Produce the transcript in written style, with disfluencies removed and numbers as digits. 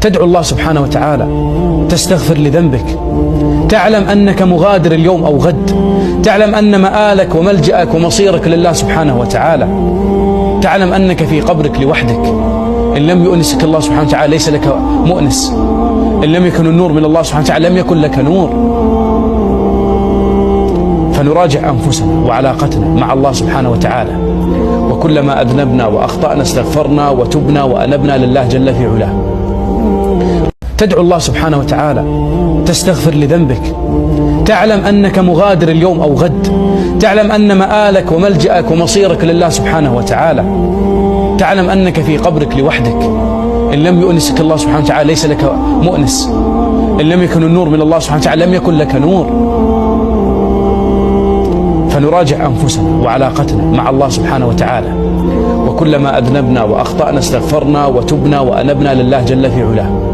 تدعو الله سبحانه وتعالى، تستغفر لذنبك، تعلم أنك مغادر اليوم أو غد، تعلم أن مآلك وملجأك ومصيرك لله سبحانه وتعالى، تعلم أنك في قبرك لوحدك. إن لم يؤنسك الله سبحانه وتعالى ليس لك مؤنس، إن لم يكن النور من الله سبحانه وتعالى لم يكن لك نور. فنراجع أنفسنا وعلاقتنا مع الله سبحانه وتعالى، وكلما أذنبنا وأخطأنا استغفرنا وتبنا وأنبنا لله جل في علاه. تدعو الله سبحانه وتعالى، تستغفر لذنبك، تعلم أنك مغادر اليوم أو غد، تعلم أن مآلك وملجأك ومصيرك لله سبحانه وتعالى، تعلم أنك في قبرك لوحدك. إن لم يؤنسك الله سبحانه وتعالى ليس لك مؤنس، إن لم يكن النور من الله سبحانه وتعالى لم يكن لك نور. فنراجع أنفسنا وعلاقتنا مع الله سبحانه وتعالى، وكلما أذنبنا وأخطأنا استغفرنا وتبنا وأنبنا لله جل في علاه.